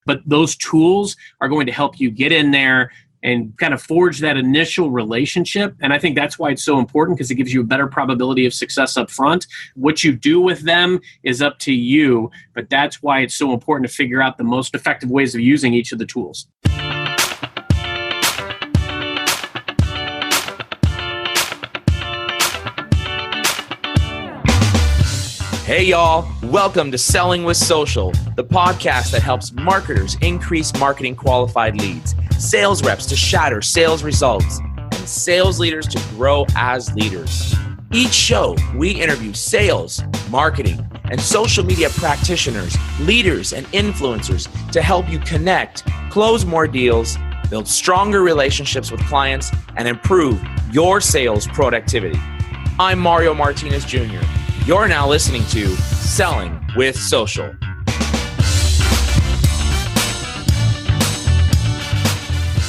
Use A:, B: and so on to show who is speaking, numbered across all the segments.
A: But those tools are going to help you get in there and kind of forge that initial relationship. And I think that's why it's so important, because it gives you a better probability of success up front. What you do with them is up to you, but that's why it's so important to figure out the most effective ways of using each of the tools.
B: Hey y'all, welcome to Selling with Social, the podcast that helps marketers increase marketing qualified leads, sales reps to shatter sales results, and sales leaders to grow as leaders. Each show, we interview sales, marketing, and social media practitioners, leaders, and influencers to help you connect, close more deals, build stronger relationships with clients, and improve your sales productivity. I'm Mario Martinez Jr. You're now listening to Selling with Social.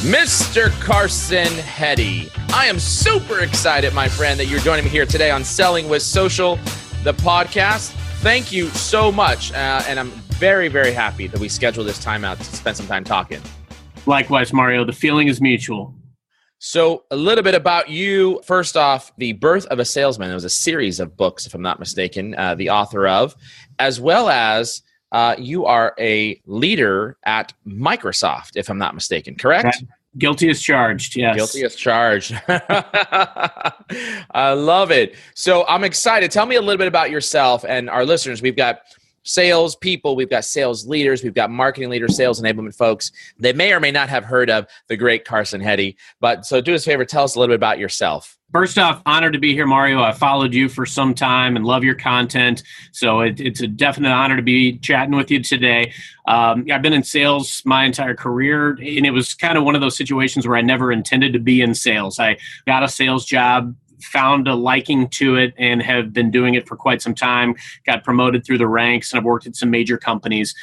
B: Mr. Carson Heady, I am super excited, my friend, that you're joining me here today on Selling with Social, the podcast. Thank you so much, and I'm very, very happy that we scheduled this time out to spend some time talking. Likewise, Mario. The feeling is mutual. So a little bit about you. First off, The Birth of a Salesman. It was a series of books, if I'm not mistaken, the author of, as well as you are a leader at Microsoft, if I'm not mistaken, correct?
A: Guilty as charged, yes.
B: Guilty as charged. I love it. So I'm excited. Tell me a little bit about yourself and our listeners. We've got sales people, we've got sales leaders, we've got marketing leaders, sales enablement folks. They may or may not have heard of the great Carson Heady. But so do us a favor, tell us a little bit about yourself.
A: First off, honored to be here, Mario. I followed you for some time and love your content. So it's a definite honor to be chatting with you today. I've been in sales my entire career, and it was kind of one of those situations where I never intended to be in sales. I got a sales job, found a liking to it, and have been doing it for quite some time. Got promoted through the ranks, and I've worked at some major companies.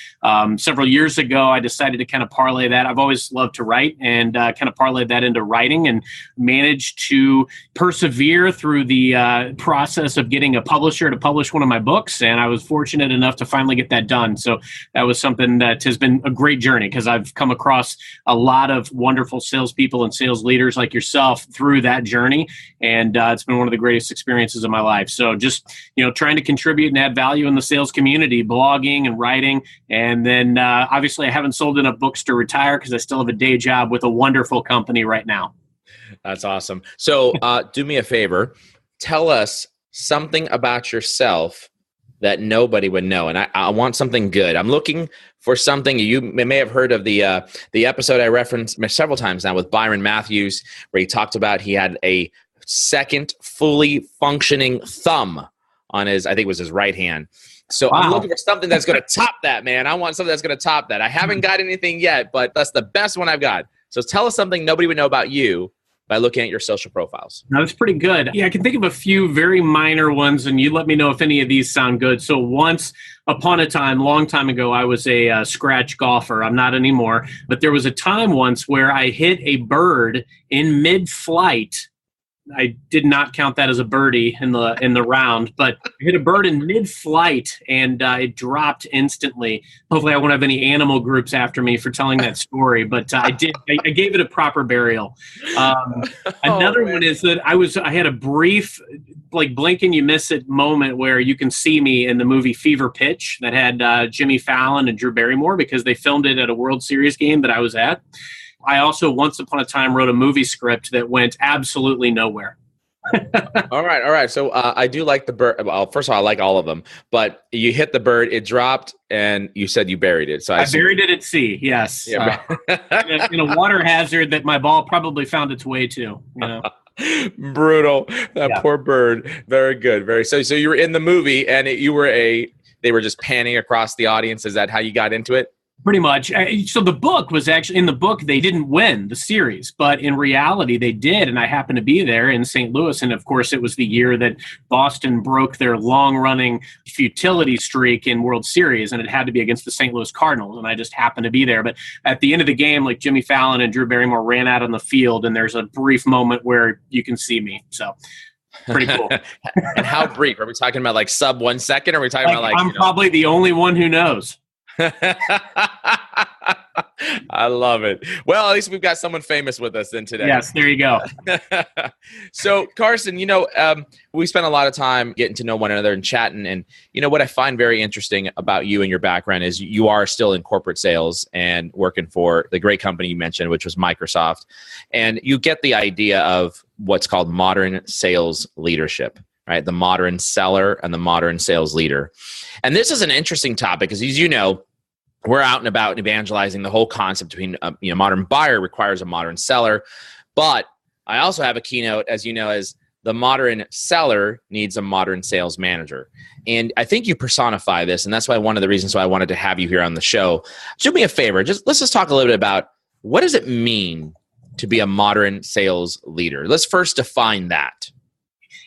A: Several years ago, I decided to kind of parlay that. I've always loved to write, and kind of parlay that into writing, and managed to persevere through the process of getting a publisher to publish one of my books. And I was fortunate enough to finally get that done. So that was something that has been a great journey, because I've come across a lot of wonderful salespeople and sales leaders like yourself through that journey. And it's been one of the greatest experiences of my life. So just, trying to contribute and add value in the sales community, blogging and writing. And then obviously I haven't sold enough books to retire, because I still have a day job with a wonderful company right now.
B: That's awesome. So do me a favor. Tell us something about yourself that nobody would know. And I want something good. I'm looking for something. You may have heard of the episode I referenced several times now with Byron Matthews, where he talked about he had a second fully functioning thumb on his, I think it was his right hand. So wow. I'm looking for something that's going to top that, man. I want something that's going to top that. I haven't got anything yet, but that's the best one I've got. So tell us something nobody would know about you by looking at your social profiles.
A: That's pretty good. Yeah, I can think of a few very minor ones, and you let me know if any of these sound good. So once upon a time, long time ago, I was a scratch golfer. I'm not anymore. But there was a time once where I hit a bird in mid-flight. I did not count that as a birdie in the round, but I hit a bird in mid-flight, and it dropped instantly. Hopefully I won't have any animal groups after me for telling that story, but I did. I gave it a proper burial. Another one is that I had a brief, like blink and you miss it moment where you can see me in the movie Fever Pitch that had Jimmy Fallon and Drew Barrymore, because they filmed it at a World Series game that I was at. I also, once upon a time, wrote a movie script that went absolutely nowhere.
B: All right. So I do like the bird. Well, first of all, I like all of them. But you hit the bird, it dropped, and you said you buried it. So I
A: buried it at sea, yes. Yeah. In a water hazard that my ball probably found its way to.
B: Brutal. That poor bird. Very good. So you were in the movie, and they were just panning across the audience. Is that how you got into it?
A: Pretty much. So the book was actually, in the book, they didn't win the series, but in reality they did. And I happened to be there in St. Louis. And of course, it was the year that Boston broke their long-running futility streak in World Series, and it had to be against the St. Louis Cardinals. And I just happened to be there. But at the end of the game, like Jimmy Fallon and Drew Barrymore ran out on the field, and there's a brief moment where you can see me. So pretty cool.
B: And how brief? Are we talking about like sub 1 second? Or are we talking about like
A: I'm probably the only one who knows.
B: I love it. Well, at least we've got someone famous with us then today.
A: Yes, there you go.
B: So, Carson, we spent a lot of time getting to know one another and chatting. And, what I find very interesting about you and your background is you are still in corporate sales and working for the great company you mentioned, which was Microsoft. And you get the idea of what's called modern sales leadership, right? The modern seller and the modern sales leader. And this is an interesting topic because, as you know, we're out and about evangelizing the whole concept between modern buyer requires a modern seller. But I also have a keynote, as you know, as the modern seller needs a modern sales manager. And I think you personify this. And that's why one of the reasons why I wanted to have you here on the show. Do me a favor. Let's just talk a little bit about what does it mean to be a modern sales leader? Let's first define that.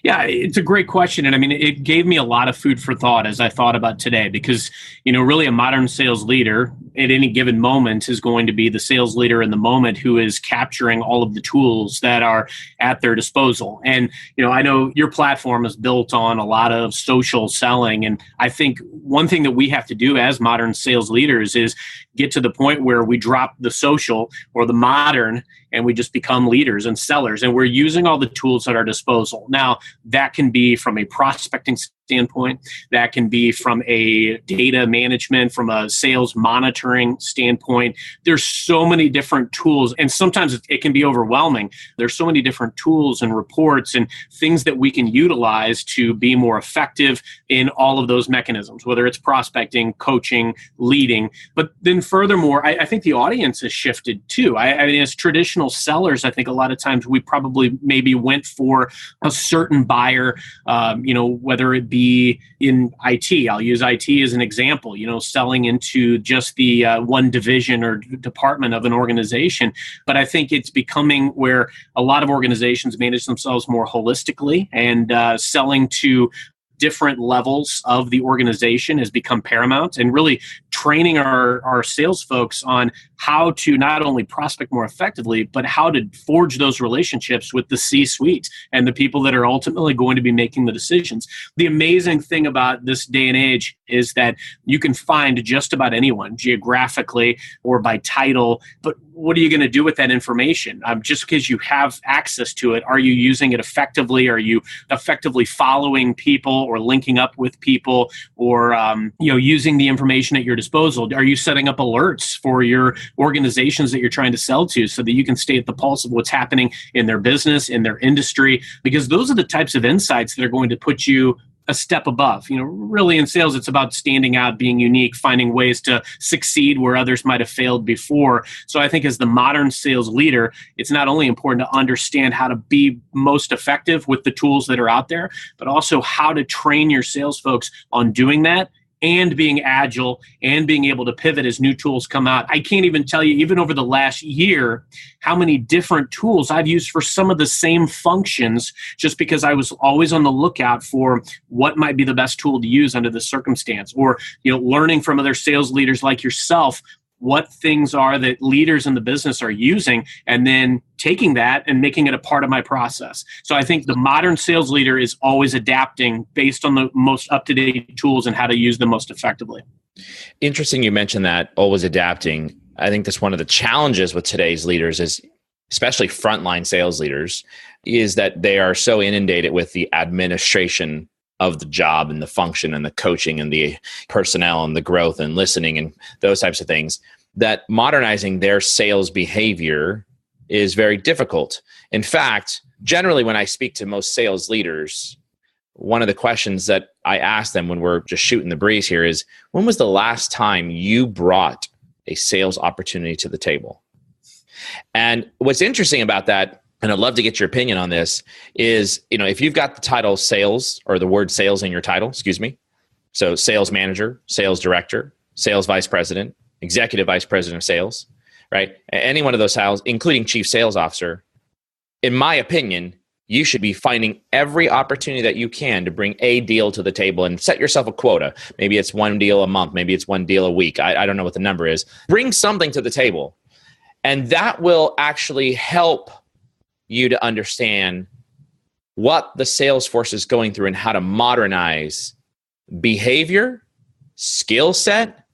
A: Yeah, it's a great question. And I mean, it gave me a lot of food for thought as I thought about today, because, really a modern sales leader at any given moment is going to be the sales leader in the moment who is capturing all of the tools that are at their disposal. And, I know your platform is built on a lot of social selling. And I think one thing that we have to do as modern sales leaders is get to the point where we drop the social or the modern and we just become leaders and sellers, and we're using all the tools at our disposal. Now, that can be from a prospecting standpoint, that can be from a data management, from a sales monitoring standpoint. There's so many different tools, and sometimes it can be overwhelming. There's so many different tools and reports and things that we can utilize to be more effective in all of those mechanisms, whether it's prospecting, coaching, leading. But then furthermore, I think the audience has shifted too. I mean, as traditional sellers, I think a lot of times we probably maybe went for a certain buyer, whether it be in IT. I'll use IT as an example, selling into just the one division or department of an organization. But I think it's becoming where a lot of organizations manage themselves more holistically, and selling to different levels of the organization has become paramount, and really training our sales folks on how to not only prospect more effectively, but how to forge those relationships with the C-suite and the people that are ultimately going to be making the decisions. The amazing thing about this day and age is that you can find just about anyone geographically or by title, but what are you going to do with that information? Just because you have access to it, are you using it effectively? Are you effectively following people or linking up with people, or using the information at your disposal? Are you setting up alerts for your organizations that you're trying to sell to so that you can stay at the pulse of what's happening in their business, in their industry? Because those are the types of insights that are going to put you a step above. Really in sales, it's about standing out, being unique, finding ways to succeed where others might have failed before. So I think as the modern sales leader, it's not only important to understand how to be most effective with the tools that are out there, but also how to train your sales folks on doing that and being agile and being able to pivot as new tools come out. I can't even tell you, even over the last year, how many different tools I've used for some of the same functions, just because I was always on the lookout for what might be the best tool to use under the circumstance, or learning from other sales leaders like yourself what things are that leaders in the business are using, and then taking that and making it a part of my process. So I think the modern sales leader is always adapting based on the most up-to-date tools and how to use them most effectively.
B: Interesting you mentioned that, always adapting. I think that's one of the challenges with today's leaders, is especially frontline sales leaders, is that they are so inundated with the administration of the job and the function and the coaching and the personnel and the growth and listening and those types of things, that modernizing their sales behavior is very difficult. In fact, generally when I speak to most sales leaders, one of the questions that I ask them when we're just shooting the breeze here is, when was the last time you brought a sales opportunity to the table? And what's interesting about that, and I'd love to get your opinion on this, is, if you've got the title sales, or the word sales in your title, so sales manager, sales director, sales vice president, executive vice president of sales, right? Any one of those titles, including chief sales officer, in my opinion, you should be finding every opportunity that you can to bring a deal to the table and set yourself a quota. Maybe it's one deal a month, maybe it's one deal a week. I don't know what the number is. Bring something to the table. And that will actually help you to understand what the sales force is going through and how to modernize behavior, skill set,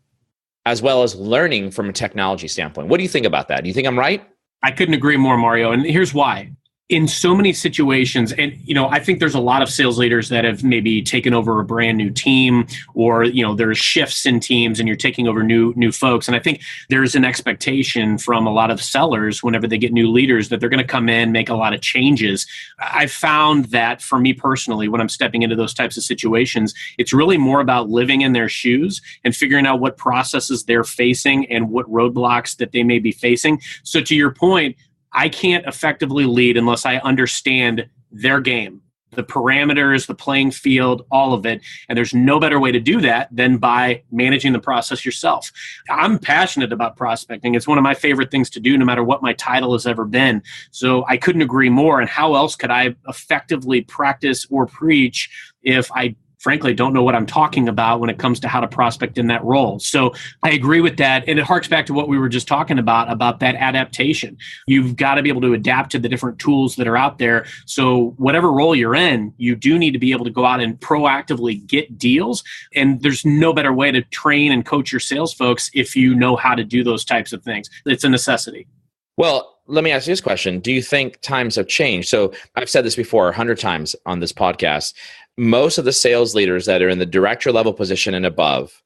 B: as well as learning from a technology standpoint. What do you think about that? Do you think I'm right?
A: I couldn't agree more, Mario. And here's why. In so many situations, and I think there's a lot of sales leaders that have maybe taken over a brand new team, or there's shifts in teams and you're taking over new folks. And I think there's an expectation from a lot of sellers whenever they get new leaders that they're going to come in, make a lot of changes. I found that for me personally, when I'm stepping into those types of situations, it's really more about living in their shoes and figuring out what processes they're facing and what roadblocks that they may be facing. So to your point, I can't effectively lead unless I understand their game, the parameters, the playing field, all of it. And there's no better way to do that than by managing the process yourself. I'm passionate about prospecting. It's one of my favorite things to do, no matter what my title has ever been. So I couldn't agree more. And how else could I effectively practice or preach if I frankly don't know what I'm talking about when it comes to how to prospect in that role? So I agree with that. And it harks back to what we were just talking about that adaptation. You've got to be able to adapt to the different tools that are out there. So whatever role you're in, you do need to be able to go out and proactively get deals. And there's no better way to train and coach your sales folks if you know how to do those types of things. It's a necessity.
B: Well, let me ask you this question. Do you think times have changed? So I've said this before 100 times on this podcast. Most of the sales leaders that are in the director level position and above,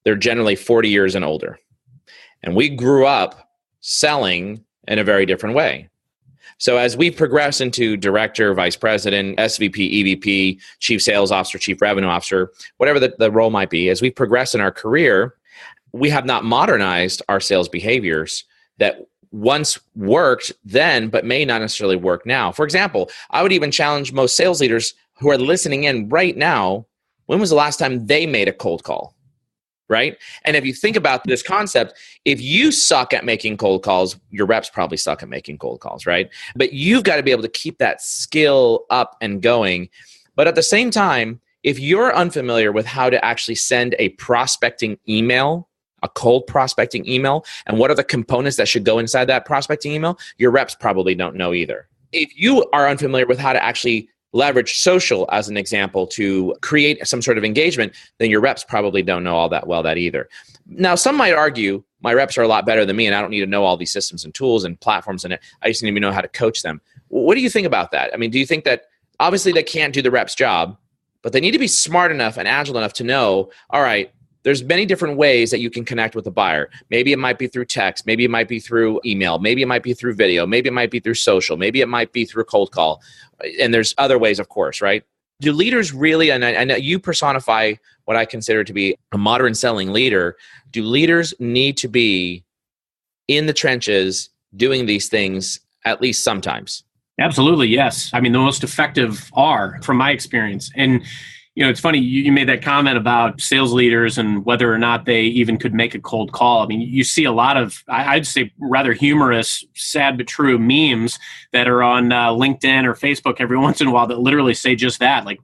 B: they're generally 40 years and older. And we grew up selling in a very different way. So as we progress into director, vice president, SVP, EVP, chief sales officer, chief revenue officer, whatever the role might be, as we progress in our career, we have not modernized our sales behaviors that once worked then, but may not necessarily work now. For example, I would even challenge most sales leaders who are listening in right now, when was the last time they made a cold call, right? And if you think about this concept, if you suck at making cold calls, your reps probably suck at making cold calls, right? But you've got to be able to keep that skill up and going. But at the same time, if you're unfamiliar with how to actually send a prospecting email, a cold prospecting email, and what are the components that should go inside that prospecting email, your reps probably don't know either. If you are unfamiliar with how to actually leverage social as an example to create some sort of engagement, then your reps probably don't know all that well that either. Now, some might argue my reps are a lot better than me and I don't need to know all these systems and tools and platforms and I just need to know how to coach them. What do you think about that? I mean, do you think that obviously they can't do the rep's job, but they need to be smart enough and agile enough to know, all right, there's many different ways that you can connect with a buyer. Maybe it might be through text. Maybe it might be through email. Maybe it might be through video. Maybe it might be through social. Maybe it might be through cold call. And there's other ways, of course, right? Do leaders really, and I know you personify what I consider to be a modern selling leader, do leaders need to be in the trenches doing these things at least sometimes?
A: Absolutely, yes. I mean, the most effective are, from my experience. And it's funny, you made that comment about sales leaders and whether or not they even could make a cold call. I mean, you see a lot of, I'd say, rather humorous, sad but true memes that are on LinkedIn or Facebook every once in a while that literally say just that. Like,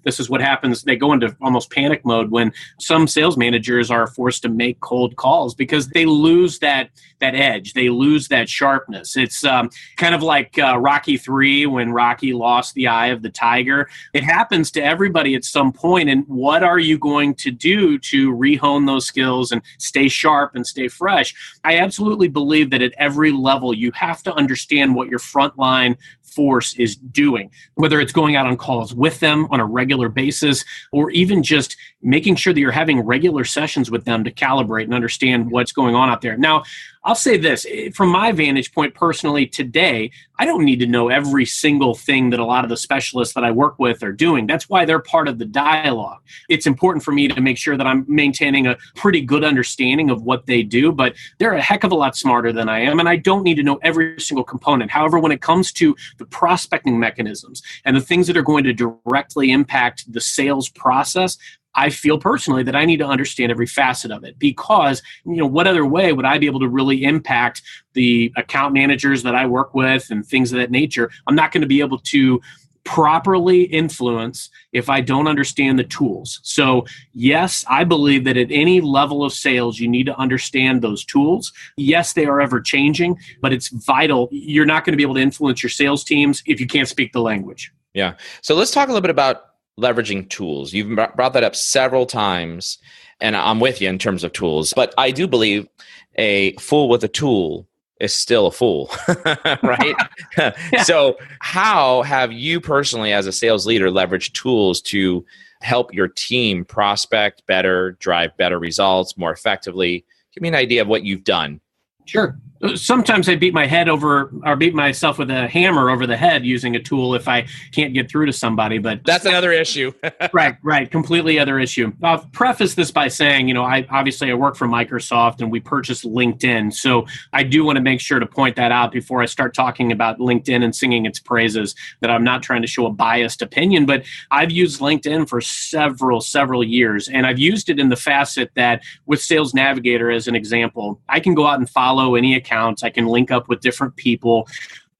A: this is what happens. They go into almost panic mode when some sales managers are forced to make cold calls because they lose that edge. They lose that sharpness. It's kind of like Rocky III when Rocky lost the eye of the tiger. It happens to everybody at some point. And what are you going to do to rehone those skills and stay sharp and stay fresh? I absolutely believe that at every level, you have to understand what your frontline force is doing, whether it's going out on calls with them on a regular basis, or even just making sure that you're having regular sessions with them to calibrate and understand what's going on out there. Now, I'll say this, from my vantage point personally today, I don't need to know every single thing that a lot of the specialists that I work with are doing. That's why they're part of the dialogue. It's important for me to make sure that I'm maintaining a pretty good understanding of what they do, but they're a heck of a lot smarter than I am, and I don't need to know every single component. However, when it comes to the prospecting mechanisms and the things that are going to directly impact the sales process, I feel personally that I need to understand every facet of it because, what other way would I be able to really impact the account managers that I work with and things of that nature? I'm not going to be able to properly influence if I don't understand the tools. So yes, I believe that at any level of sales, you need to understand those tools. Yes, they are ever changing, but it's vital. You're not going to be able to influence your sales teams if you can't speak the language.
B: Yeah. So let's talk a little bit about leveraging tools. You've brought that up several times. And I'm with you in terms of tools, but I do believe a fool with a tool is still a fool, right?
A: Yeah.
B: So how have you personally as a sales leader leveraged tools to help your team prospect better, drive better results more effectively? Give me an idea of what you've done.
A: Sure. Sometimes I beat myself with a hammer over the head using a tool if I can't get through to somebody. But
B: that's another issue.
A: Right. Completely other issue. I'll preface this by saying, I work for Microsoft and we purchased LinkedIn. So I do want to make sure to point that out before I start talking about LinkedIn and singing its praises, that I'm not trying to show a biased opinion, but I've used LinkedIn for several years. And I've used it in the facet that with Sales Navigator, as an example, I can go out and follow any accounts. I can link up with different people.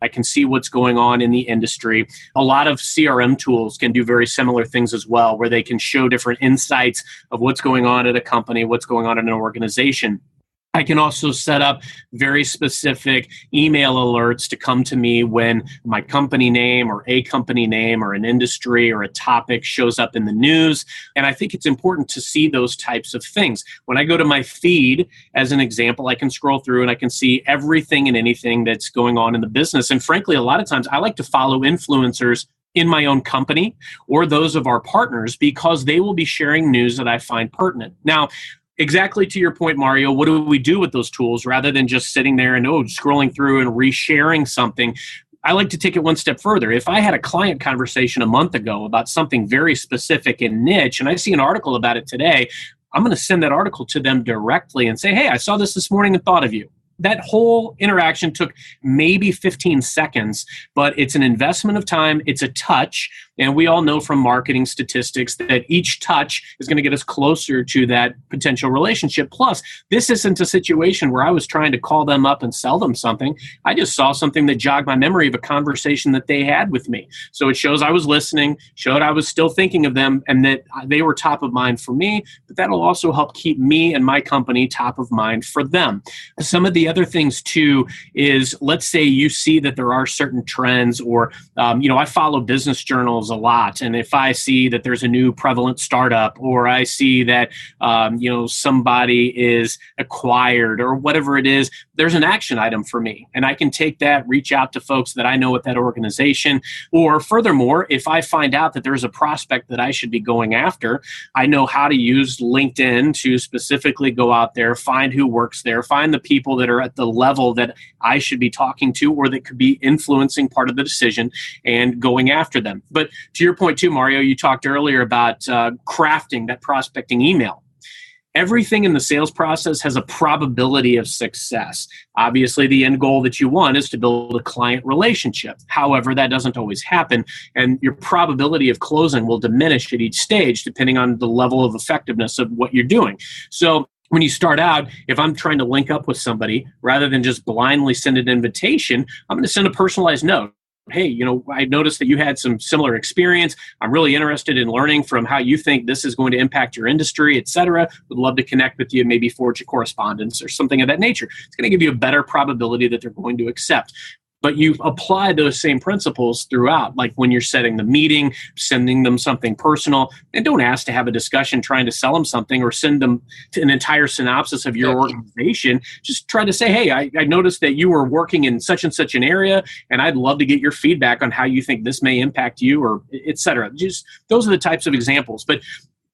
A: I can see what's going on in the industry. A lot of CRM tools can do very similar things as well, where they can show different insights of what's going on at a company, what's going on in an organization. I can also set up very specific email alerts to come to me when my company name or a company name or an industry or a topic shows up in the news. And I think it's important to see those types of things. When I go to my feed, as an example, I can scroll through and I can see everything and anything that's going on in the business. And frankly, a lot of times I like to follow influencers in my own company or those of our partners because they will be sharing news that I find pertinent. Now, exactly to your point, Mario, what do we do with those tools rather than just sitting there and scrolling through and resharing something? I like to take it one step further. If I had a client conversation a month ago about something very specific and niche, and I see an article about it today, I'm going to send that article to them directly and say, hey, I saw this morning and thought of you. That whole interaction took maybe 15 seconds, but it's an investment of time. It's a touch. And we all know from marketing statistics that each touch is going to get us closer to that potential relationship. Plus, this isn't a situation where I was trying to call them up and sell them something. I just saw something that jogged my memory of a conversation that they had with me. So it shows I was listening, showed I was still thinking of them, and that they were top of mind for me. But that'll also help keep me and my company top of mind for them. Some of the other things too is, let's say you see that there are certain trends, or I follow business journals a lot, and if I see that there's a new prevalent startup, or I see that somebody is acquired or whatever it is, there's an action item for me, and I can take that, reach out to folks that I know at that organization. Or furthermore, if I find out that there's a prospect that I should be going after, I know how to use LinkedIn to specifically go out there, find who works there, find the people that are at the level that I should be talking to or that could be influencing part of the decision, and going after them. But to your point too, Mario, you talked earlier about crafting that prospecting email. Everything in the sales process has a probability of success. Obviously, the end goal that you want is to build a client relationship. However, that doesn't always happen, and your probability of closing will diminish at each stage depending on the level of effectiveness of what you're doing. So when you start out, if I'm trying to link up with somebody, rather than just blindly send an invitation, I'm going to send a personalized note. Hey, I noticed that you had some similar experience. I'm really interested in learning from how you think this is going to impact your industry, et cetera. Would love to connect with you, maybe forge a correspondence or something of that nature. It's going to give you a better probability that they're going to accept. But you apply those same principles throughout, like when you're setting the meeting, sending them something personal, and don't ask to have a discussion trying to sell them something or send them to an entire synopsis of your organization. Just try to say, hey, I noticed that you were working in such and such an area, and I'd love to get your feedback on how you think this may impact you, or et cetera. Just those are the types of examples. But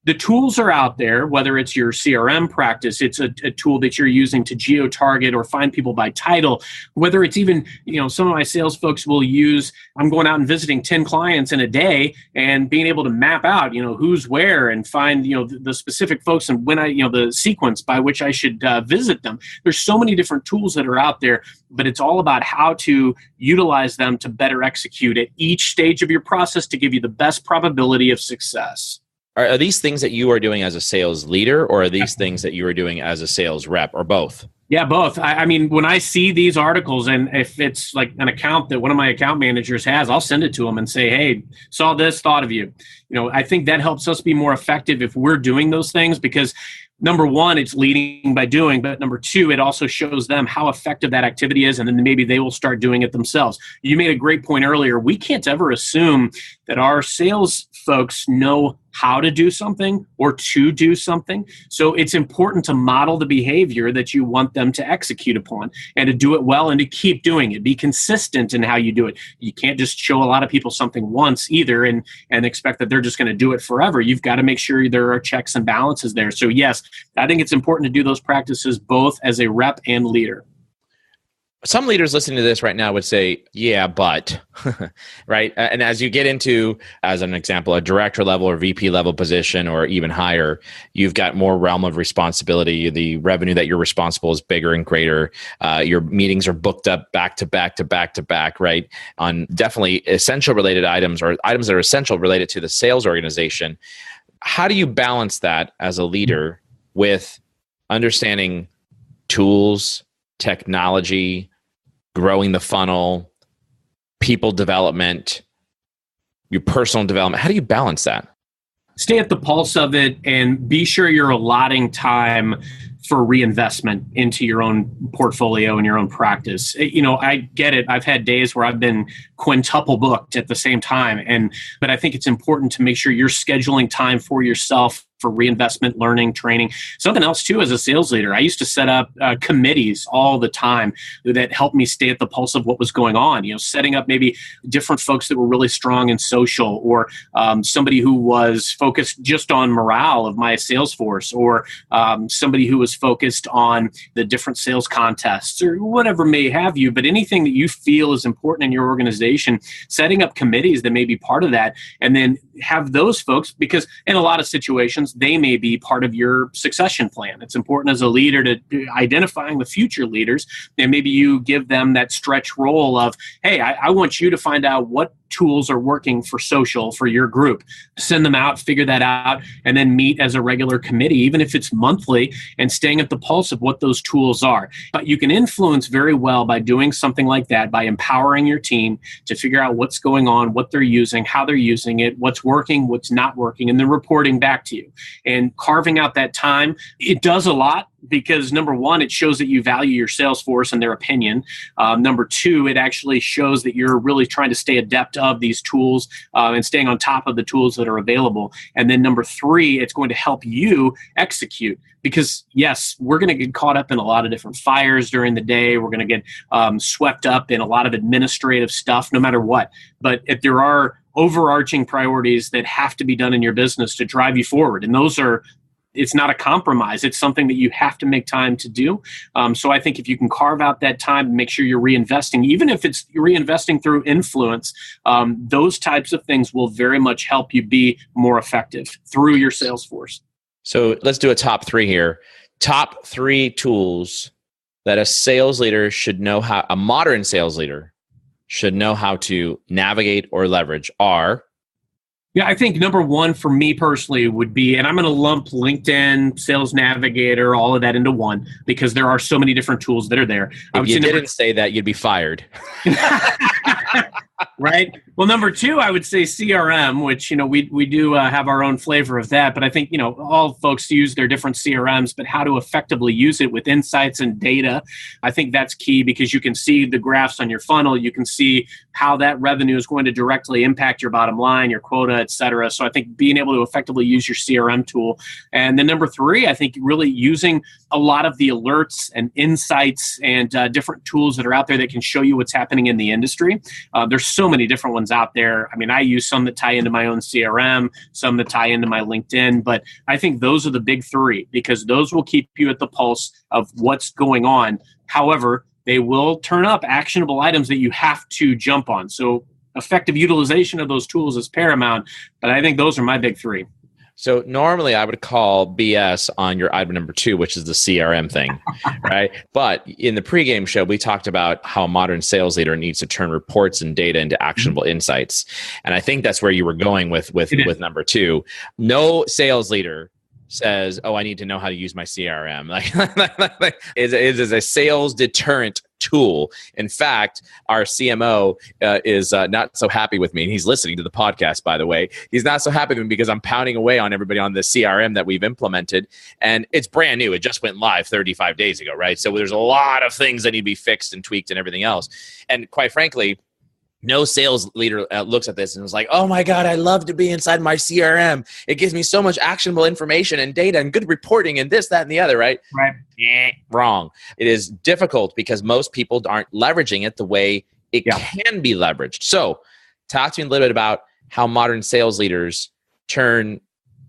A: the tools are out there, whether it's your CRM practice, it's a tool that you're using to geo-target or find people by title, whether it's even, some of my sales folks will use, I'm going out and visiting 10 clients in a day and being able to map out, who's where, and find, the specific folks and when the sequence by which I should visit them. There's so many different tools that are out there, but it's all about how to utilize them to better execute at each stage of your process to give you the best probability of success.
B: Are these things that you are doing as a sales leader, or are these things that you are doing as a sales rep, or both?
A: Yeah, both. I mean, when I see these articles, and if it's like an account that one of my account managers has, I'll send it to them and say, hey, saw this, thought of you. I think that helps us be more effective if we're doing those things, because number one, it's leading by doing, but number two, it also shows them how effective that activity is, and then maybe they will start doing it themselves. You made a great point earlier. We can't ever assume that our sales folks know how to do something or to do something. So it's important to model the behavior that you want them to execute upon and to do it well and to keep doing it. Be consistent in how you do it. You can't just show a lot of people something once either and expect that they're just going to do it forever. You've got to make sure there are checks and balances there. So yes, I think it's important to do those practices both as a rep and leader.
B: Some leaders listening to this right now would say, yeah, but, right? And as you get into, as an example, a director level or VP level position or even higher, you've got more realm of responsibility. The revenue that you're responsible is bigger and greater. Your meetings are booked up back to back to back to back, right? On definitely essential related items or items that are essential related to the sales organization. How do you balance that as a leader with understanding tools, technology, growing the funnel, people development, your personal development? How do you balance that?
A: Stay at the pulse of it and be sure you're allotting time for reinvestment into your own portfolio and your own practice. I get it. I've had days where I've been quintuple booked at the same time. But I think it's important to make sure you're scheduling time for yourself for reinvestment, learning, training. Something else too, as a sales leader, I used to set up committees all the time that helped me stay at the pulse of what was going on. Setting up maybe different folks that were really strong in social, or somebody who was focused just on morale of my sales force, or somebody who was focused on the different sales contests, or whatever may have you. But anything that you feel is important in your organization, setting up committees that may be part of that, and then have those folks, because in a lot of situations, they may be part of your succession plan. It's important as a leader to identifying the future leaders, and maybe you give them that stretch role of, hey, I want you to find out what tools are working for social for your group. Send them out, figure that out, and then meet as a regular committee, even if it's monthly, and staying at the pulse of what those tools are. But you can influence very well by doing something like that, by empowering your team to figure out what's going on, what they're using, how they're using it, what's working, what's not working, and then reporting back to you. And carving out that time, it does a lot. Because number one, it shows that you value your sales force and their opinion. Number two, it actually shows that you're really trying to stay adept of these tools and staying on top of the tools that are available. And then number three, it's going to help you execute. Because yes, we're going to get caught up in a lot of different fires during the day. We're going to get swept up in a lot of administrative stuff, no matter what. But if there are overarching priorities that have to be done in your business to drive you forward, and those are, it's not a compromise. It's something that you have to make time to do. So I think if you can carve out that time and make sure you're reinvesting, even if it's reinvesting through influence, those types of things will very much help you be more effective through your sales force.
B: So let's do a top three here. Top three tools that a sales leader should know how, a modern sales leader should know how to navigate or leverage are.
A: Yeah, I think number one for me personally would be, and I'm going to lump LinkedIn, Sales Navigator, all of that into one, because there are so many different tools that are there.
B: If you didn't say that, you'd be fired.
A: Right? Well, number two, I would say CRM, which, we do have our own flavor of that. But I think, all folks use their different CRMs, but how to effectively use it with insights and data, I think that's key, because you can see the graphs on your funnel. You can see how that revenue is going to directly impact your bottom line, your quota, et cetera. So I think being able to effectively use your CRM tool. And then number three, I think really using a lot of the alerts and insights and different tools that are out there that can show you what's happening in the industry. There's so many different ones out there. I mean, I use some that tie into my own CRM, some that tie into my LinkedIn, but I think those are the big three, because those will keep you at the pulse of what's going on. However, they will turn up actionable items that you have to jump on. So effective utilization of those tools is paramount, but I think those are my big three.
B: So normally I would call BS on your item number two, which is the CRM thing, right? But in the pregame show, we talked about how a modern sales leader needs to turn reports and data into actionable insights. And I think that's where you were going with number two. No sales leader says, "Oh, I need to know how to use my CRM." Like is a sales deterrent tool. In fact, our CMO is not so happy with me, and he's listening to the podcast, by the way. He's not so happy with me because I'm pounding away on everybody on the CRM that we've implemented, and it's brand new. It just went live 35 days ago, right? So there's a lot of things that need to be fixed and tweaked and everything else. And quite frankly, No sales leader looks at this and is like, oh my God, I love to be inside my CRM. It gives me so much actionable information and data and good reporting and this, that, and the other, right?
A: Right.
B: Wrong. It is difficult because most people aren't leveraging it the way it can be leveraged. So talk to me a little bit about how modern sales leaders turn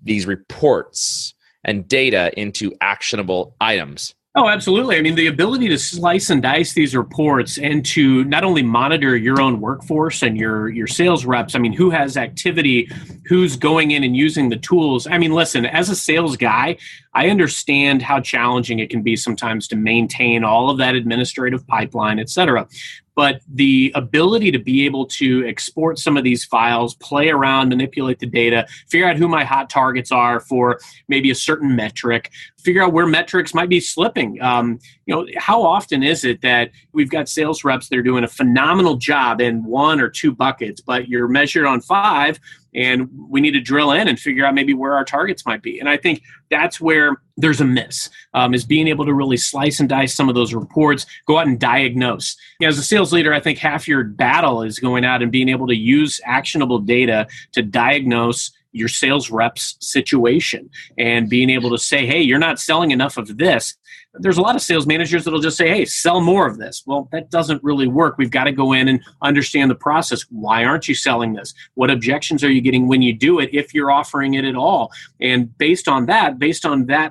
B: these reports and data into actionable items.
A: Oh, absolutely. I mean, the ability to slice and dice these reports and to not only monitor your own workforce and your sales reps, I mean, who has activity, who's going in and using the tools. I mean, listen, as a sales guy, I understand how challenging it can be sometimes to maintain all of that administrative pipeline, et cetera. But the ability to be able to export some of these files, play around, manipulate the data, figure out who my hot targets are for maybe a certain metric, figure out where metrics might be slipping. How often is it that we've got sales reps that are doing a phenomenal job in 1 or 2 buckets, but you're measured on 5, and we need to drill in and figure out maybe where our targets might be. And I think that's where there's a miss, is being able to really slice and dice some of those reports, go out and diagnose. As a sales leader, I think half your battle is going out and being able to use actionable data to diagnose your sales rep's situation and being able to say, hey, you're not selling enough of this. There's a lot of sales managers that'll just say, hey, sell more of this. Well, that doesn't really work. We've got to go in and understand the process. Why aren't you selling this? What objections are you getting when you do it, if you're offering it at all? And based on that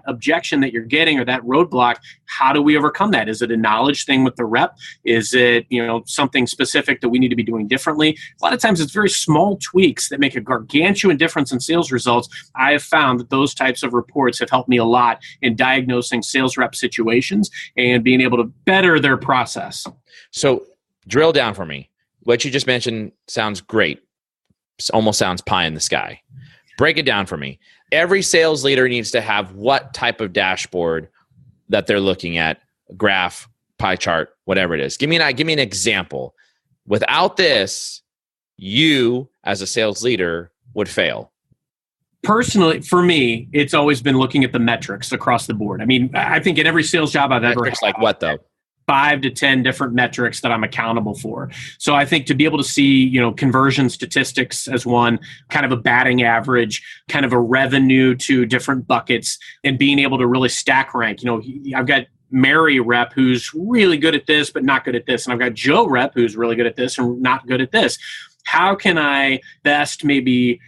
A: objection that you're getting or that roadblock, how do we overcome that? Is it a knowledge thing with the rep? Is it, something specific that we need to be doing differently? A lot of times it's very small tweaks that make a gargantuan difference in sales results. I have found that those types of reports have helped me a lot in diagnosing sales rep situations and being able to better their process.
B: So drill down for me. What you just mentioned sounds great. It almost sounds pie in the sky. Break it down for me. Every sales leader needs to have what type of dashboard that they're looking at, graph, pie chart, whatever it is. Give me an example. Without this, you as a sales leader would fail.
A: Personally, for me, it's always been looking at the metrics across the board. I mean, I think in every sales job I've ever had,
B: like what though?
A: 5 to 10 different metrics that I'm accountable for. So I think to be able to see, conversion statistics as one, kind of a batting average, kind of a revenue to different buckets, and being able to really stack rank. I've got Mary rep who's really good at this, but not good at this. And I've got Joe rep who's really good at this and not good at this. How can I best maybe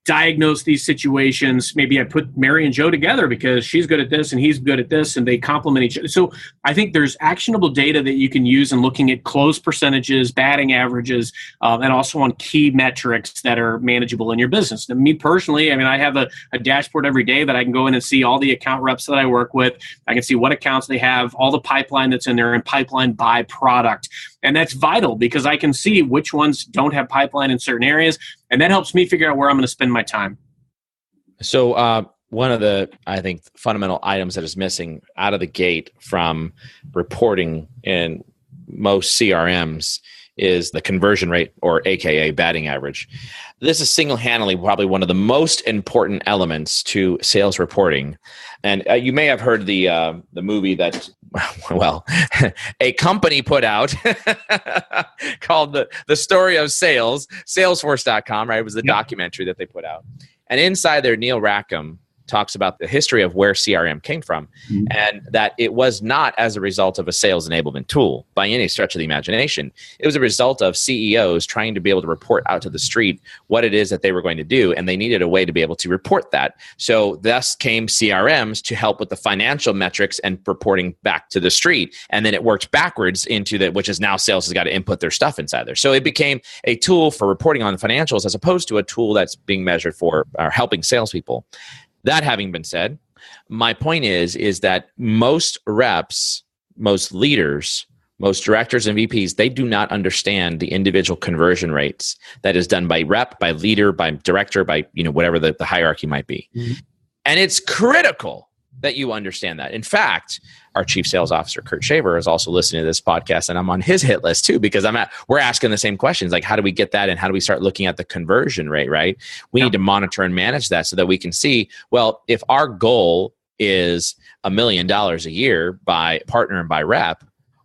A: diagnose these situations? Maybe I put Mary and Joe together because she's good at this and he's good at this and they complement each other. So I think there's actionable data that you can use in looking at close percentages, batting averages, and also on key metrics that are manageable in your business. And me personally, I have a dashboard every day that I can go in and see all the account reps that I work with. I can see what accounts they have, all the pipeline that's in there, and pipeline by product. And that's vital because I can see which ones don't have pipeline in certain areas. And that helps me figure out where I'm going to spend my time.
B: So one of the, I think, fundamental items that is missing out of the gate from reporting in most CRMs is the conversion rate, or AKA batting average. This is single-handedly probably one of the most important elements to sales reporting. And you may have heard the movie that, well, a company put out called the Story of Sales, Salesforce.com, right? It was the documentary that they put out. And inside there, Neil Rackham talks about the history of where CRM came from, and that it was not as a result of a sales enablement tool by any stretch of the imagination. It was a result of CEOs trying to be able to report out to the street what it is that they were going to do, and they needed a way to be able to report that. So thus came CRMs to help with the financial metrics and reporting back to the street. And then it worked backwards into that, which is now sales has got to input their stuff inside there. So it became a tool for reporting on the financials as opposed to a tool that's being measured for helping salespeople. That having been said, my point is that most reps, most leaders, most directors and VPs, they do not understand the individual conversion rates that is done by rep, by leader, by director, by whatever the hierarchy might be. Mm-hmm. And it's critical that you understand that. In fact, our chief sales officer, Kurt Shaver, is also listening to this podcast, and I'm on his hit list too, because we're asking the same questions, like how do we get that, and how do we start looking at the conversion rate, right? We need to monitor and manage that so that we can see, well, if our goal is $1 million a year by partner and by rep,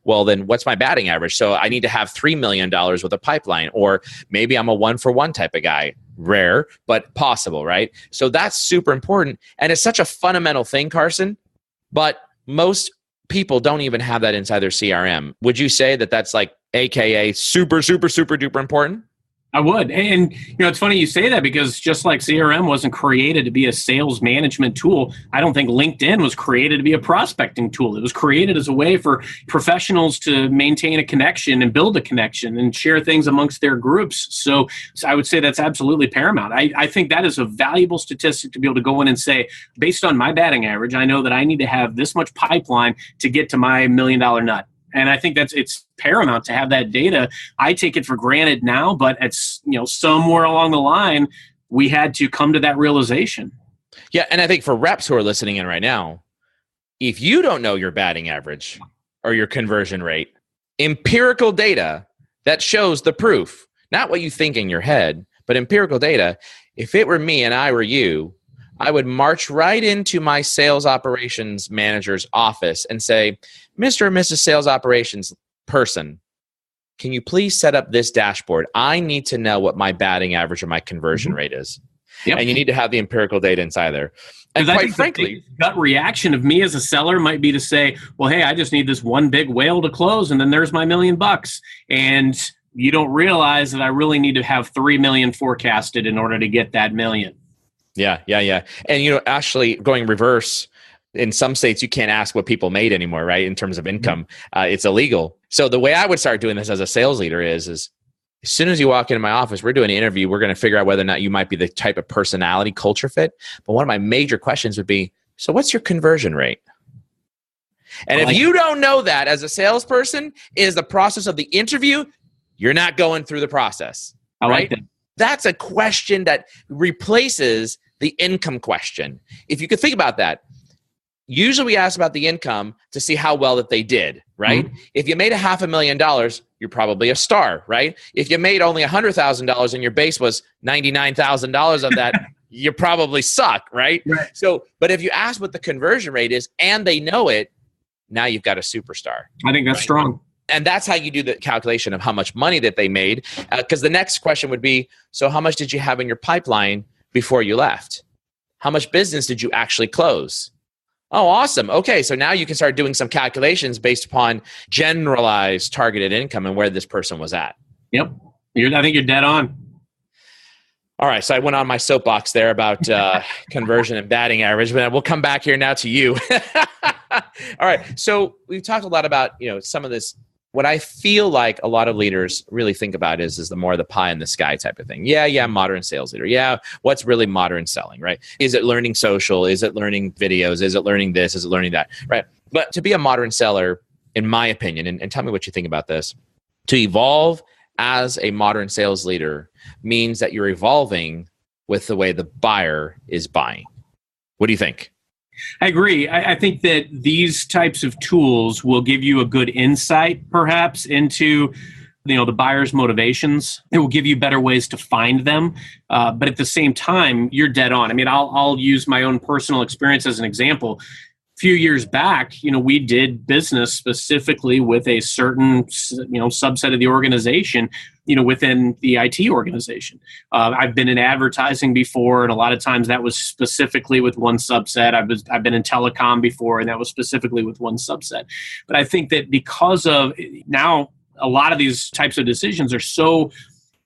B: well, then what's my batting average? So I need to have $3 million with a pipeline, or maybe I'm a 1-for-1 type of guy. Rare, but possible, right? So that's super important. And it's such a fundamental thing, Carson, but most people don't even have that inside their CRM. Would you say that that's like AKA super, super, super duper important?
A: I would. And, it's funny you say that, because just like CRM wasn't created to be a sales management tool, I don't think LinkedIn was created to be a prospecting tool. It was created as a way for professionals to maintain a connection and build a connection and share things amongst their groups. So I would say that's absolutely paramount. I think that is a valuable statistic to be able to go in and say, based on my batting average, I know that I need to have this much pipeline to get to my $1 million nut. And I think it's paramount to have that data. I take it for granted now, but it's, somewhere along the line, we had to come to that realization.
B: Yeah. And I think for reps who are listening in right now, if you don't know your batting average or your conversion rate, empirical data that shows the proof, not what you think in your head, but empirical data. If it were me and I were you, I would march right into my sales operations manager's office and say, Mr. and Mrs. Sales Operations person, can you please set up this dashboard? I need to know what my batting average or my conversion rate is. Yep. And you need to have the empirical data inside there. And quite frankly,
A: the gut reaction of me as a seller might be to say, well, hey, I just need this one big whale to close, and then there's my $1 million. And you don't realize that I really need to have 3 million forecasted in order to get that $1 million.
B: Yeah. And, actually going reverse, in some states, you can't ask what people made anymore, right? In terms of income, it's illegal. So the way I would start doing this as a sales leader is as soon as you walk into my office, we're doing an interview. We're going to figure out whether or not you might be the type of personality culture fit. But one of my major questions would be, so what's your conversion rate? And if you don't know that as a salesperson, is the process of the interview, you're not going through the process.
A: I like that.
B: That's a question that replaces the income question. If you could think about that, usually we ask about the income to see how well that they did, right? Mm-hmm. If you made $500,000, you're probably a star, right? If you made only $100,000 and your base was $99,000 of that, you probably suck, right? So, but if you ask what the conversion rate is and they know it, now you've got a superstar.
A: I think that's strong.
B: And that's how you do the calculation of how much money that they made. Because the next question would be, so how much did you have in your pipeline before you left? How much business did you actually close? Oh, awesome. Okay, so now you can start doing some calculations based upon generalized targeted income and where this person was at.
A: Yep. I think you're dead on.
B: All right, so I went on my soapbox there about conversion and batting average, but we'll come back here now to you. All right, so we've talked a lot about some of this. What I feel like a lot of leaders really think about is the more the pie in the sky type of thing. Yeah, modern sales leader. Yeah, what's really modern selling, right? Is it learning social? Is it learning videos? Is it learning this? Is it learning that, right? But to be a modern seller, in my opinion, and tell me what you think about this, to evolve as a modern sales leader means that you're evolving with the way the buyer is buying. What do you think?
A: I agree. I think that these types of tools will give you a good insight, perhaps, into the buyer's motivations. It will give you better ways to find them. But at the same time, you're dead on. I mean, I'll use my own personal experience as an example. A few years back, we did business specifically with a certain, subset of the organization, within the IT organization. I've been in advertising before, and a lot of times that was specifically with one subset. I've been in telecom before, and that was specifically with one subset. But I think that because of now, a lot of these types of decisions are so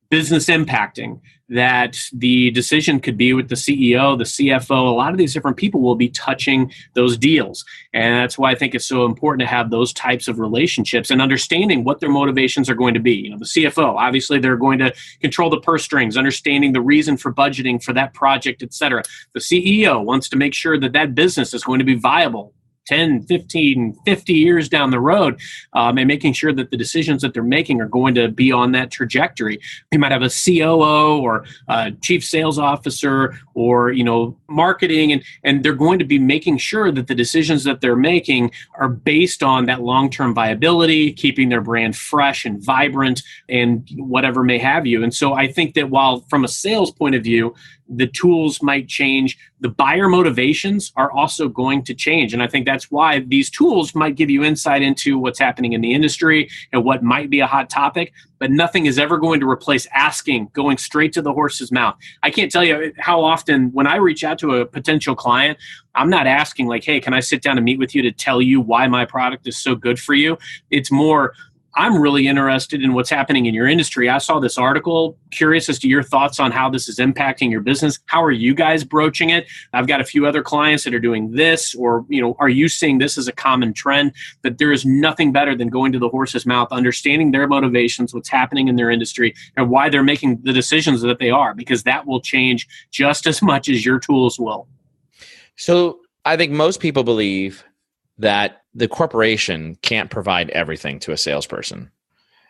A: business impacting that the decision could be with the CEO, the CFO. A lot of these different people will be touching those deals. And that's why I think it's so important to have those types of relationships and understanding what their motivations are going to be. The CFO, obviously, they're going to control the purse strings, understanding the reason for budgeting for that project, et cetera. The CEO wants to make sure that that business is going to be viable 10, 15, 50 years down the road, and making sure that the decisions that they're making are going to be on that trajectory. You might have a COO or a chief sales officer or, marketing, and they're going to be making sure that the decisions that they're making are based on that long-term viability, keeping their brand fresh and vibrant and whatever may have you. And so I think that while from a sales point of view, the tools might change. The buyer motivations are also going to change. And I think that's why these tools might give you insight into what's happening in the industry and what might be a hot topic, but nothing is ever going to replace going straight to the horse's mouth. I can't tell you how often when I reach out to a potential client, I'm not asking like, hey, can I sit down and meet with you to tell you why my product is so good for you? It's more, I'm really interested in what's happening in your industry. I saw this article, curious as to your thoughts on how this is impacting your business. How are you guys broaching it? I've got a few other clients that are doing this, or, are you seeing this as a common trend? But there is nothing better than going to the horse's mouth, understanding their motivations, what's happening in their industry, and why they're making the decisions that they are, because that will change just as much as your tools will.
B: So I think most people believe that the corporation can't provide everything to a salesperson.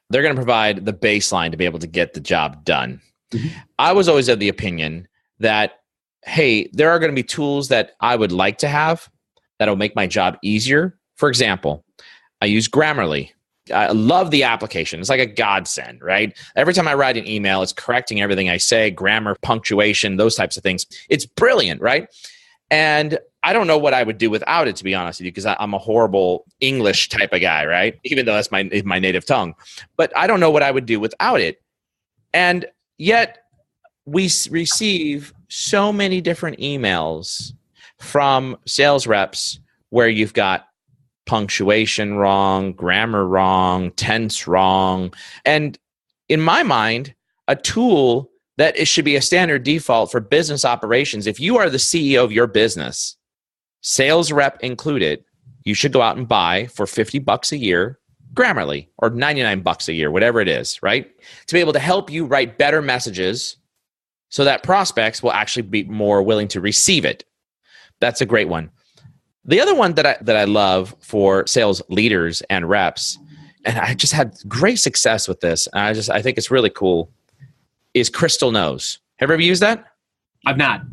B: They're going to provide the baseline to be able to get the job done. Mm-hmm. I was always of the opinion that, hey, there are going to be tools that I would like to have that'll make my job easier. For example, I use Grammarly. I love the application. It's like a godsend, right? Every time I write an email, it's correcting everything I say, grammar, punctuation, those types of things. It's brilliant, right? And I don't know what I would do without it, to be honest with you, because I'm a horrible English type of guy, right? Even though that's my native tongue. But I don't know what I would do without it. And yet we receive so many different emails from sales reps where you've got punctuation wrong, grammar wrong, tense wrong. And in my mind, a tool that it should be a standard default for business operations. If you are the CEO of your business, sales rep included, you should go out and buy for $50 a year Grammarly, or $99 a year, whatever it is, right? To be able to help you write better messages so that prospects will actually be more willing to receive it. That's a great one. The other one that I love for sales leaders and reps, and I just had great success with this, and I think it's really cool, is Crystal Knows. Have you ever used that?
A: I've not.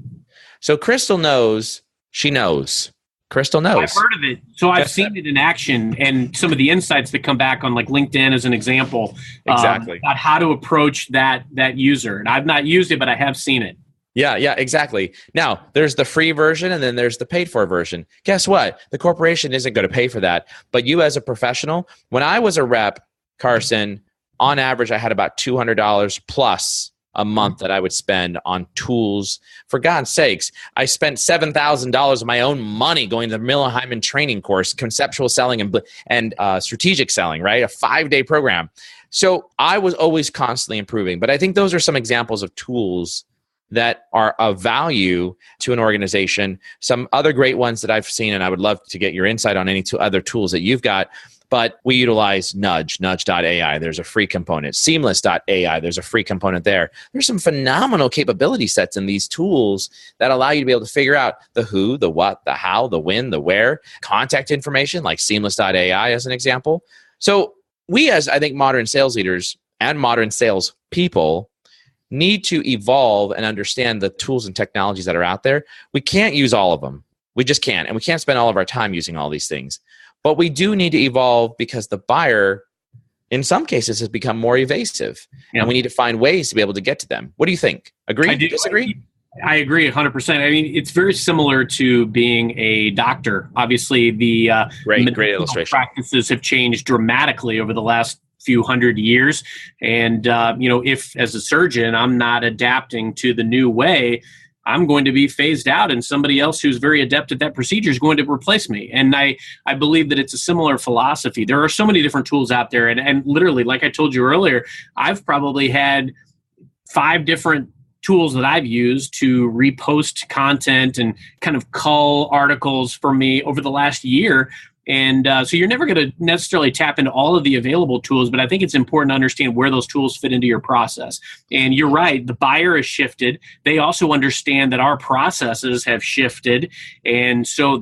B: So Crystal knows, she knows. Crystal knows.
A: I've heard of it. So I've seen it in action, and some of the insights that come back on like LinkedIn as an example.
B: Exactly.
A: About how to approach that user. And I've not used it, but I have seen it.
B: Yeah, exactly. Now, there's the free version and then there's the paid for version. Guess what? The corporation isn't going to pay for that. But you as a professional, when I was a rep, Carson, on average, I had about $200 plus a month that I would spend on tools. For God's sakes, I spent $7,000 of my own money going to the Miller Hyman training course, conceptual selling and strategic selling, right? A 5-day program. So I was always constantly improving. But I think those are some examples of tools that are of value to an organization. Some other great ones that I've seen, and I would love to get your insight on any other tools that you've got. But we utilize nudge.ai. There's a free component. Seamless.ai. There's a free component there. There's some phenomenal capability sets in these tools that allow you to be able to figure out the who, the what, the how, the when, the where. Contact information like seamless.ai as an example. So we, as I think modern sales leaders and modern sales people, need to evolve and understand the tools and technologies that are out there. We can't use all of them. We just can't. And we can't spend all of our time using all these things. But we do need to evolve because the buyer, in some cases, has become more evasive. Yeah. And we need to find ways to be able to get to them. What do you think? Agree? Disagree?
A: I agree 100%. I mean, it's very similar to being a doctor. Obviously, the
B: great illustration.
A: Practices have changed dramatically over the last few hundred years. And, if as a surgeon, I'm not adapting to the new way, I'm going to be phased out, and somebody else who's very adept at that procedure is going to replace me. And I believe that it's a similar philosophy. There are so many different tools out there. And literally, like I told you earlier, I've probably had 5 different tools that I've used to repost content and kind of cull articles for me over the last year. And so you're never going to necessarily tap into all of the available tools, but I think it's important to understand where those tools fit into your process. And you're right, the buyer has shifted. They also understand that our processes have shifted. And so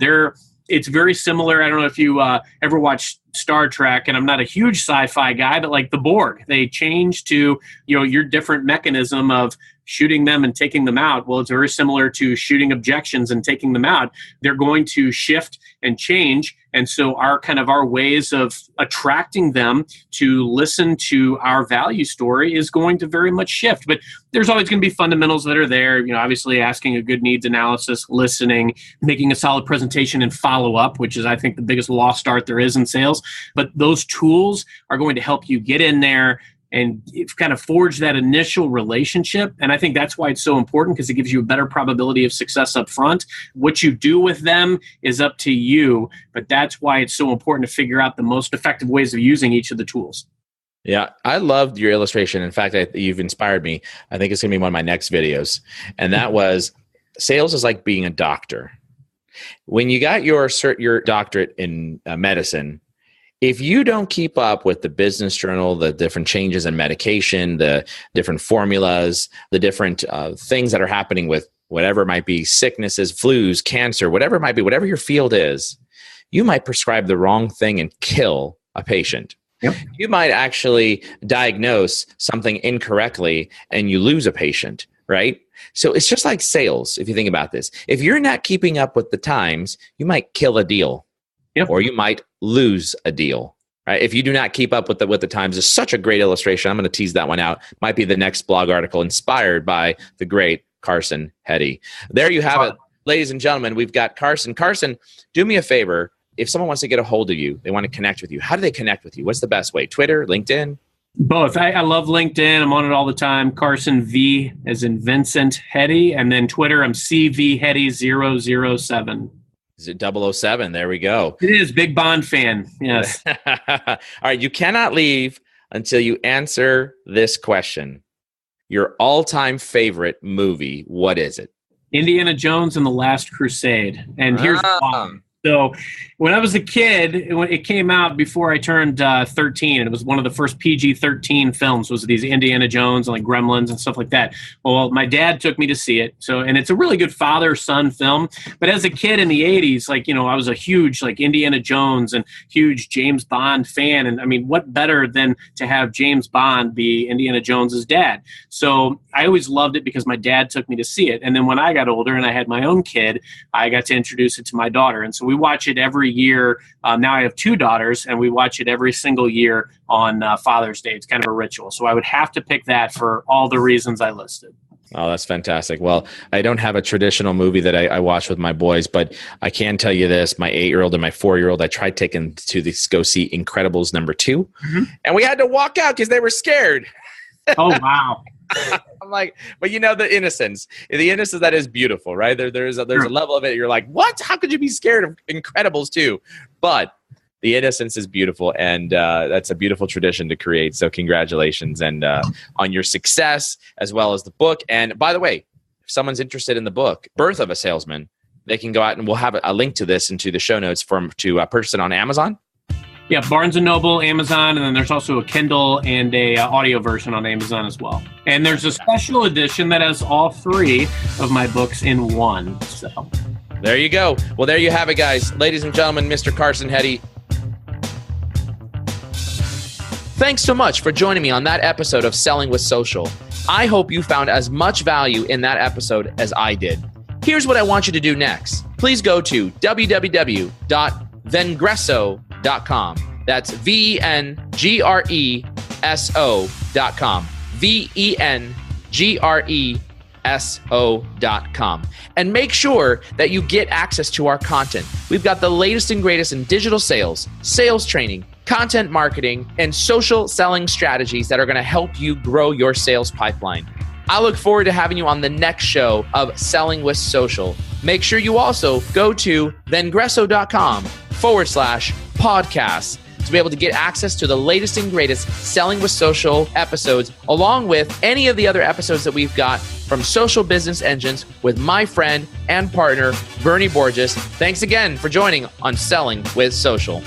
A: it's very similar. I don't know if you ever watched Star Trek, and I'm not a huge sci-fi guy, but like the Borg, they changed to, your different mechanism of shooting them and taking them out. Well, it's very similar to shooting objections and taking them out. They're going to shift and change. And so our ways of attracting them to listen to our value story is going to very much shift. But there's always going to be fundamentals that are there. Obviously asking a good needs analysis, listening, making a solid presentation, and follow up, which is, I think, the biggest lost art there is in sales. But those tools are going to help you get in there and kind of forge that initial relationship. And I think that's why it's so important, because it gives you a better probability of success up front. What you do with them is up to you, but that's why it's so important to figure out the most effective ways of using each of the tools.
B: Yeah, I loved your illustration. In fact, you've inspired me. I think it's going to be one of my next videos. And that was, sales is like being a doctor. When you got your doctorate in medicine, if you don't keep up with the business journal, the different changes in medication, the different formulas, the different things that are happening with whatever it might be, sicknesses, flus, cancer, whatever it might be, whatever your field is, you might prescribe the wrong thing and kill a patient.
A: Yep.
B: You might actually diagnose something incorrectly and you lose a patient, right? So it's just like sales, if you think about this. If you're not keeping up with the times, you might kill a deal.
A: Yep.
B: Or you might lose a deal, right? If you do not keep up with the times. It's such a great illustration. I'm going to tease that one out. Might be the next blog article inspired by the great Carson Heady. There you have it, ladies and gentlemen. We've got Carson. Carson, do me a favor. If someone wants to get a hold of you, they want to connect with you, how do they connect with you? What's the best way? Twitter, LinkedIn?
A: Both. I love LinkedIn. I'm on it all the time. Carson V as in Vincent Heady. And then Twitter, I'm CV Heady 007.
B: Is it 007? There we go.
A: It is. Big Bond fan. Yes.
B: All right. You cannot leave until you answer this question. Your all-time favorite movie, what is it?
A: Indiana Jones and the Last Crusade. And here's why. So when I was a kid, it came out before I turned 13, and it was one of the first PG-13 films, was these Indiana Jones and like Gremlins and stuff like that. Well, my dad took me to see it. And it's a really good father-son film. But as a kid in the 80s, I was a huge Indiana Jones and huge James Bond fan. And I mean, what better than to have James Bond be Indiana Jones's dad? So I always loved it because my dad took me to see it. And then when I got older and I had my own kid, I got to introduce it to my daughter. And so we watch it every year. Now I have 2 daughters, and we watch it every single year on Father's Day. It's kind of a ritual. So I would have to pick that for all the reasons I listed.
B: Oh, that's fantastic. Well, I don't have a traditional movie that I watch with my boys, but I can tell you this. My 8-year-old and my 4-year-old, I tried taking to go see Incredibles #2, and we had to walk out because they were scared.
A: Oh, wow.
B: I'm like, but the innocence that is beautiful, right? There's a level of it. You're like, what? How could you be scared of Incredibles 2? But the innocence is beautiful, and that's a beautiful tradition to create. So congratulations and on your success, as well as the book. And by the way, if someone's interested in the book, Birth of a Salesman, they can go out, and we'll have a link to this into the show notes to purchase it on Amazon.
A: Yeah, Barnes & Noble, Amazon, and then there's also a Kindle and a audio version on Amazon as well. And there's a special edition that has all 3 of my books in one. So
B: there you go. Well, there you have it, guys. Ladies and gentlemen, Mr. Carson Heady. Thanks so much for joining me on that episode of Selling with Social. I hope you found as much value in that episode as I did. Here's what I want you to do next. Please go to www.vengreso.com. That's VENGRESO.com. VENGRESO.com. And make sure that you get access to our content. We've got the latest and greatest in digital sales, sales training, content marketing, and social selling strategies that are going to help you grow your sales pipeline. I look forward to having you on the next show of Selling with Social. Make sure you also go to vengreso.com/podcasts to be able to get access to the latest and greatest Selling with Social episodes, along with any of the other episodes that we've got from Social Business Engines with my friend and partner, Bernie Borges. Thanks again for joining on Selling with Social.